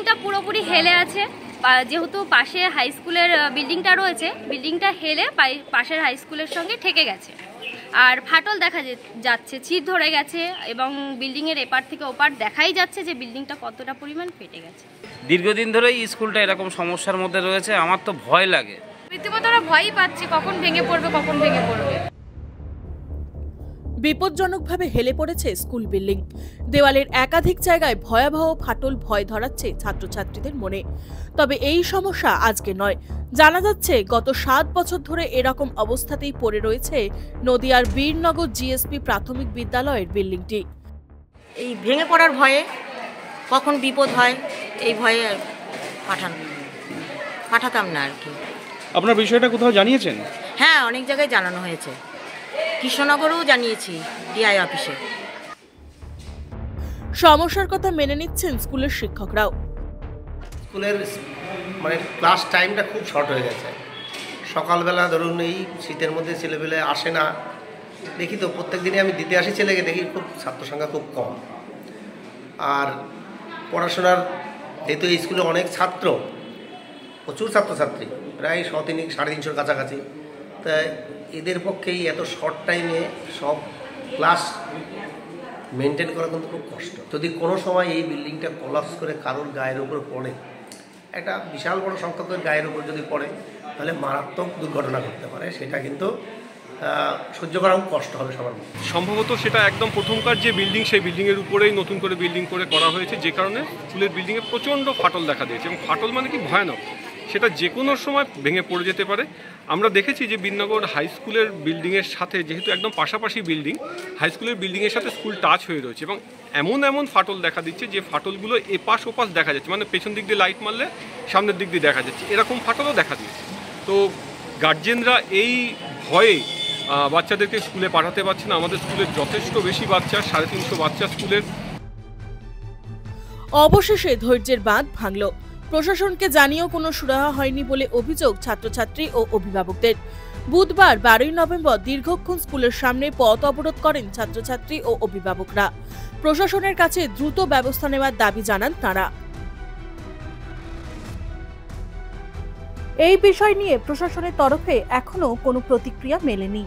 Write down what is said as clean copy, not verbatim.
বিল্ডিংটা পুরোপুরি হেলে আছে, যেহেতু পাশে হাই স্কুলের বিল্ডিংটা রয়েছে, বিল্ডিংটা হেলে পাশের হাই স্কুলের সঙ্গে ঠেকে গেছে। আর ফাটল দেখা যাচ্ছে, চির ধরে গেছে এবং বিল্ডিংয়ের এপার থেকে ওপার দেখাই যাচ্ছে যে বিল্ডিংটা কতটা পরিমাণ ফেটে গেছে। দীর্ঘদিন ধরেই স্কুলটা এরকম সমস্যার মধ্যে রয়েছে, আমার তো ভয় লাগে, রীতিমতো ওরা ভয়ই পাচ্ছে কখন ভেঙে পড়বে। বিপজ্জনকভাবে হেলে পড়েছে স্কুল বিল্ডিং। দেওয়ালের একাধিক জায়গায় ভয়াবহ ফাটল ভয় ধরাচ্ছে ছাত্রছাত্রীদের মনে। তবে এই সমস্যা আজকে নয়, জানা যাচ্ছে গত 7 বছর ধরে এরকম অবস্থাতেই পড়ে রয়েছে নদিয়ার বীরনগর জিএসপি প্রাথমিক বিদ্যালয়ের বিল্ডিংটি। এই ভেঙে পড়ার ভয়ে কখন বিপদ হয় এই ভয়ে পাঠাতাম না আর কি। আপনার বিষয়টা কোথাও জানিয়েছেন? হ্যাঁ, অনেক জায়গায় জানানো হয়েছে, কৃষ্ণনগরেও জানিয়েছি, ডিআই অফিসে। সমস্যার কথা মেনে নিচ্ছেন স্কুলের শিক্ষকরাও। স্কুলের ক্লাস টাইমটা খুব শর্ট হয়ে গেছে। সকালবেলা ধরুন এই শীতের মধ্যে ছেলেপেলে আসে না, দেখি তো প্রত্যেক দিনই আমি দিতে আসি ছেলেকে, দেখি খুব ছাত্র সংখ্যা খুব কম। আর পড়াশোনার যেহেতু এই স্কুলে অনেক ছাত্র, প্রচুর ছাত্রছাত্রী, প্রায় 350-350 কাছাকাছি, তাই এদের পক্ষেই এত শর্ট টাইমে সব ক্লাস মেনটেন করা কিন্তু খুব কষ্ট। যদি কোনো সময় এই বিল্ডিংটা কোলাপস করে কারোর গায়ের উপর পড়ে, একটা বিশাল বড় সংখ্যকের গায়ের উপর যদি পড়ে, তাহলে মারাত্মক দুর্ঘটনা ঘটতে পারে। সেটা কিন্তু সহ্য করা খুব কষ্ট হবে সবার মধ্যে। সম্ভবত সেটা একদম প্রথমকার যে বিল্ডিং, সেই বিল্ডিংয়ের উপরেই নতুন করে বিল্ডিং করা হয়েছে, যে কারণে স্কুলের বিল্ডিংয়ে প্রচণ্ড ফাটল দেখা দিয়েছে। এবং ফাটল মানে কি ভয়ানক, সেটা যে কোনো সময় ভেঙে পড়ে যেতে পারে। আমরা দেখেছি যে বীরনগর হাই স্কুলের বিল্ডিংয়ের সাথে, যেহেতু একদম পাশাপাশি বিল্ডিং, হাই স্কুলের বিল্ডিংয়ের সাথে স্কুল টাচ হয়ে রয়েছে এবং এমন ফাটল দেখা দিচ্ছে যে ফাটলগুলো এপাশ ওপাশ দেখা যাচ্ছে, মানে পেছন দিক দিয়ে লাইট মারলে সামনের দিক দিয়ে দেখা যাচ্ছে, এরকম ফাটলও দেখা দিচ্ছে। তো গার্জেনরা এই ভয়ে বাচ্চাদেরকে স্কুলে পাঠাতে পারছে না। আমাদের স্কুলের যথেষ্ট বেশি বাচ্চা, 350 বাচ্চা স্কুলের। অবশেষে ধৈর্যের বাঁধ ভাঙল। প্রশাসনকে জানিয়েও কোনো সুরাহা হয়নি বলে অভিযোগ ছাত্রছাত্রী ও অভিভাবকদের। বুধবার 12ই নভেম্বর দীর্ঘক্ষণ স্কুলের সামনে পথ অবরোধ করেন ছাত্রছাত্রী ও অভিভাবকরা। প্রশাসনের কাছে দ্রুত ব্যবস্থা নেওয়ার দাবি জানান তারা। এই বিষয় নিয়ে প্রশাসনের তরফে এখনো কোনো প্রতিক্রিয়া মেলেনি।